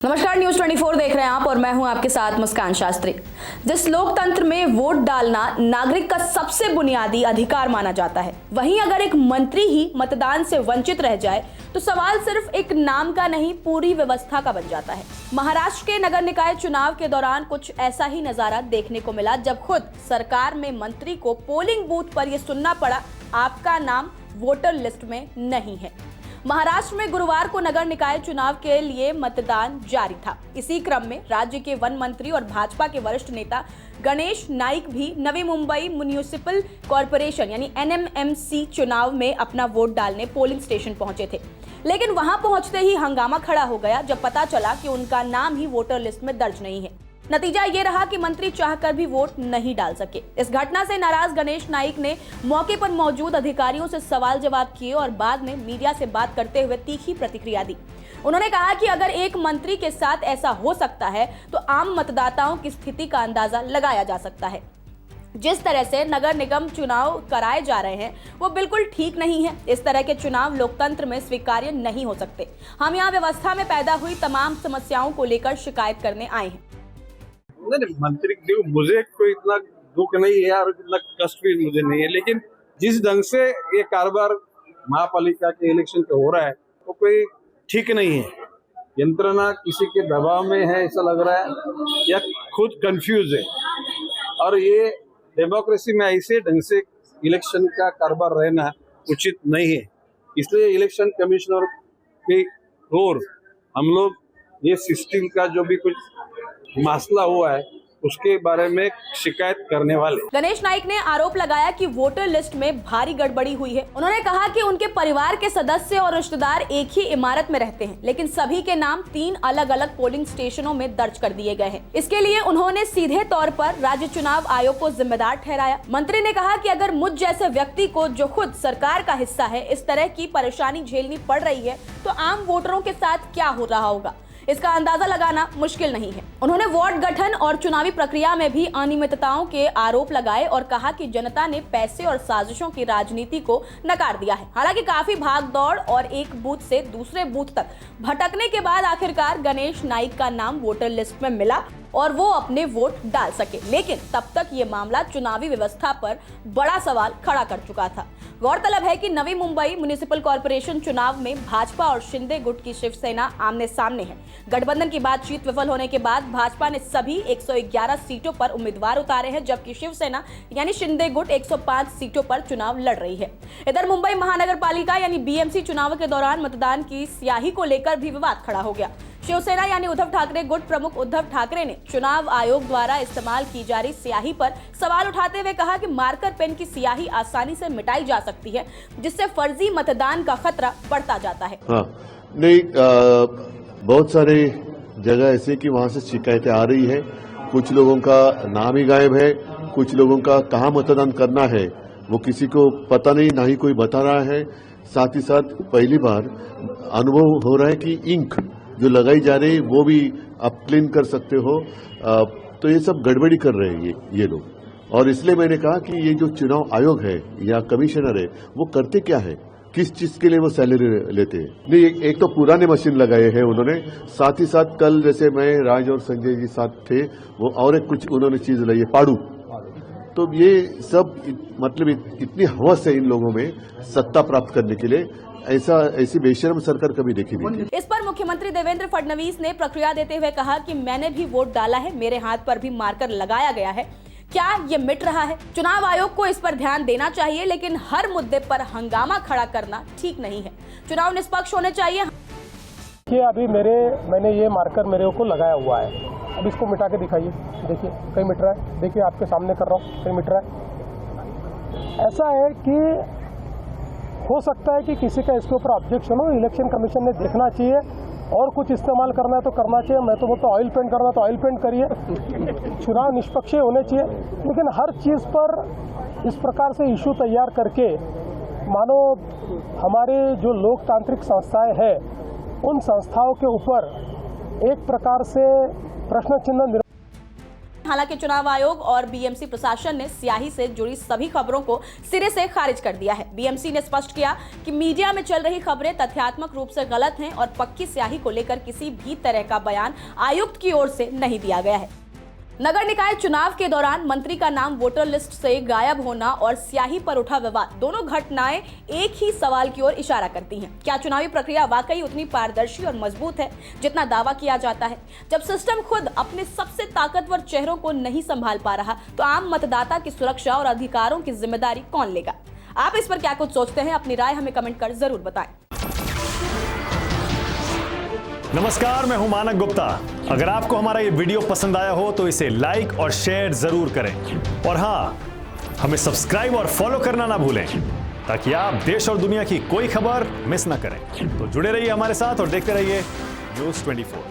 नमस्कार, न्यूज 24 देख रहे हैं आप और मैं हूं आपके साथ मुस्कान शास्त्री। जिस लोकतंत्र में वोट डालना नागरिक का सबसे बुनियादी अधिकार माना जाता है, वहीं अगर एक मंत्री ही मतदान से वंचित रह जाए तो सवाल सिर्फ एक नाम का नहीं, पूरी व्यवस्था का बन जाता है। महाराष्ट्र के नगर निकाय चुनाव के दौरान कुछ ऐसा ही नजारा देखने को मिला, जब खुद सरकार में मंत्री को पोलिंग बूथ पर यह सुनना पड़ा, आपका नाम वोटर लिस्ट में नहीं है। महाराष्ट्र में गुरुवार को नगर निकाय चुनाव के लिए मतदान जारी था। इसी क्रम में राज्य के वन मंत्री और भाजपा के वरिष्ठ नेता गणेश नाइक भी नवी मुंबई म्युनिसिपल कॉर्पोरेशन यानी NMMC चुनाव में अपना वोट डालने पोलिंग स्टेशन पहुंचे थे। लेकिन वहां पहुंचते ही हंगामा खड़ा हो गया जब पता चला कि उनका नाम ही वोटर लिस्ट में दर्ज नहीं है। नतीजा ये रहा कि मंत्री चाहकर भी वोट नहीं डाल सके। इस घटना से नाराज गणेश नाइक ने मौके पर मौजूद अधिकारियों से सवाल जवाब किए और बाद में मीडिया से बात करते हुए तीखी प्रतिक्रिया दी। उन्होंने कहा कि अगर एक मंत्री के साथ ऐसा हो सकता है तो आम मतदाताओं की स्थिति का अंदाजा लगाया जा सकता है। जिस तरह से नगर निगम चुनाव कराए जा रहे हैं वो बिल्कुल ठीक नहीं है। इस तरह के चुनाव लोकतंत्र में स्वीकार्य नहीं हो सकते। हम यहाँ व्यवस्था में पैदा हुई तमाम समस्याओं को लेकर शिकायत करने आए हैं। नहीं, मंत्री मुझे कोई इतना दुख नहीं है और इतना कष्ट भी मुझे नहीं है, लेकिन जिस ढंग से ये कारोबार महापालिका के इलेक्शन पे हो रहा है वो कोई ठीक नहीं है। यंत्रणा किसी के दबाव में है ऐसा लग रहा है या खुद कंफ्यूज है, और ये डेमोक्रेसी में ऐसे ढंग से इलेक्शन का कारोबार रहना उचित नहीं है। इसलिए इलेक्शन कमिश्नर की ओर हम लोग ये सिस्टम का जो भी कुछ मसला हुआ है उसके बारे में शिकायत करने वाले। गणेश नाइक ने आरोप लगाया कि वोटर लिस्ट में भारी गड़बड़ी हुई है। उन्होंने कहा कि उनके परिवार के सदस्य और रिश्तेदार एक ही इमारत में रहते हैं, लेकिन सभी के नाम 3 अलग अलग पोलिंग स्टेशनों में दर्ज कर दिए गए हैं। इसके लिए उन्होंने सीधे तौर पर राज्य चुनाव आयोग को जिम्मेदार ठहराया। मंत्री ने कहा कि अगर मुझ जैसे व्यक्ति को, जो खुद सरकार का हिस्सा है, इस तरह की परेशानी झेलनी पड़ रही है तो आम वोटरों के साथ क्या हो रहा होगा, इसका अंदाजा लगाना मुश्किल नहीं है। उन्होंने वार्ड गठन और चुनावी प्रक्रिया में भी अनियमितताओं के आरोप लगाए और कहा कि जनता ने पैसे और साजिशों की राजनीति को नकार दिया है। हालांकि काफी भागदौड़ और एक बूथ से दूसरे बूथ तक भटकने के बाद आखिरकार गणेश नाइक का नाम वोटर लिस्ट में मिला और वो अपने वोट डाल सके, लेकिन तब तक ये मामला चुनावी व्यवस्था पर बड़ा सवाल खड़ा कर चुका था। गौरतलब है कि नवी मुंबई म्युनिसिपल कॉर्पोरेशन चुनाव में भाजपा और शिंदे गुट की शिवसेना आमने सामने है। गठबंधन की बातचीत विफल होने के बाद भाजपा ने सभी 111 सीटों पर उम्मीदवार उतारे हैं, जबकि शिवसेना यानी शिंदे गुट 105 सीटों पर चुनाव लड़ रही है। इधर मुंबई महानगर पालिका यानी BMC चुनाव के दौरान मतदान की स्याही को लेकर भी विवाद खड़ा हो गया। शिवसेना यानी उद्धव ठाकरे गुट प्रमुख उद्धव ठाकरे ने चुनाव आयोग द्वारा इस्तेमाल की जा रही स्याही पर सवाल उठाते हुए कहा कि मार्कर पेन की स्याही आसानी से मिटाई जा सकती है, जिससे फर्जी मतदान का खतरा बढ़ता जाता है। नहीं, बहुत सारे जगह ऐसे कि वहां से शिकायतें आ रही है। कुछ लोगों का नाम ही गायब है, कुछ लोगों का कहाँ मतदान करना है वो किसी को पता नहीं, ना ही कोई बता रहा है। साथ ही साथ पहली बार अनुभव हो रहा है कि इंक जो लगाई जा रही है वो भी आप क्लीन कर सकते हो। तो ये सब गड़बड़ी कर रहे हैं ये लोग, और इसलिए मैंने कहा कि ये जो चुनाव आयोग है या कमिश्नर है वो करते क्या है, किस चीज के लिए वो सैलरी लेते हैं। नहीं, एक तो पुराने मशीन लगाए हैं उन्होंने, साथ ही साथ कल जैसे मैं राज और संजय जी साथ थे, वो और एक कुछ उन्होंने चीज लाई है, पाड़ू। तो ये सब मतलब इतनी हवस है इन लोगों में सत्ता प्राप्त करने के लिए, ऐसी बेशर्म सरकार कभी देखी नहीं। इस पर मुख्यमंत्री देवेंद्र फडणवीस ने प्रतिक्रिया देते हुए कहा कि मैंने भी वोट डाला है, मेरे हाथ पर भी मार्कर लगाया गया है, क्या ये मिट रहा है? चुनाव आयोग को इस पर ध्यान देना चाहिए, लेकिन हर मुद्दे पर हंगामा खड़ा करना ठीक नहीं है। चुनाव निष्पक्ष होने चाहिए। देखिए, अभी मैंने ये मार्कर मेरे को लगाया हुआ है, अब इसको मिटा के दिखाइए। देखिए कहीं मिट रहा है, देखिए आपके सामने कर रहा हूँ, कहीं मिट रहा है। ऐसा है कि हो सकता है कि किसी का इसके ऊपर ऑब्जेक्शन हो, इलेक्शन कमीशन ने देखना चाहिए, और कुछ इस्तेमाल करना है तो करना चाहिए। मैं तो बोलता ऑयल पेंट करना तो ऑयल पेंट करिए, चुनाव निष्पक्ष होने चाहिए। लेकिन हर चीज़ पर इस प्रकार से इशू तैयार करके मानो हमारे जो लोकतांत्रिक संस्थाएं हैं उन संस्थाओं के ऊपर एक प्रकार से प्रश्न चिन्ह हालांकि चुनाव आयोग और बीएमसी प्रशासन ने स्याही से जुड़ी सभी खबरों को सिरे से खारिज कर दिया है। बीएमसी ने स्पष्ट किया कि मीडिया में चल रही खबरें तथ्यात्मक रूप से गलत हैं और पक्की स्याही को लेकर किसी भी तरह का बयान आयुक्त की ओर से नहीं दिया गया है। नगर निकाय चुनाव के दौरान मंत्री का नाम वोटर लिस्ट से गायब होना और स्याही पर उठा विवाद, दोनों घटनाएं एक ही सवाल की ओर इशारा करती हैं। क्या चुनावी प्रक्रिया वाकई उतनी पारदर्शी और मजबूत है जितना दावा किया जाता है? जब सिस्टम खुद अपने सबसे ताकतवर चेहरों को नहीं संभाल पा रहा, तो आम मतदाता की सुरक्षा और अधिकारों की जिम्मेदारी कौन लेगा? आप इस पर क्या कुछ सोचते हैं? अपनी राय हमें कमेंट कर जरूर बताएं। नमस्कार, मैं हूं मानक गुप्ता। अगर आपको हमारा ये वीडियो पसंद आया हो तो इसे लाइक और शेयर जरूर करें और हां, हमें सब्सक्राइब और फॉलो करना ना भूलें ताकि आप देश और दुनिया की कोई खबर मिस ना करें। तो जुड़े रहिए हमारे साथ और देखते रहिए न्यूज़ 24।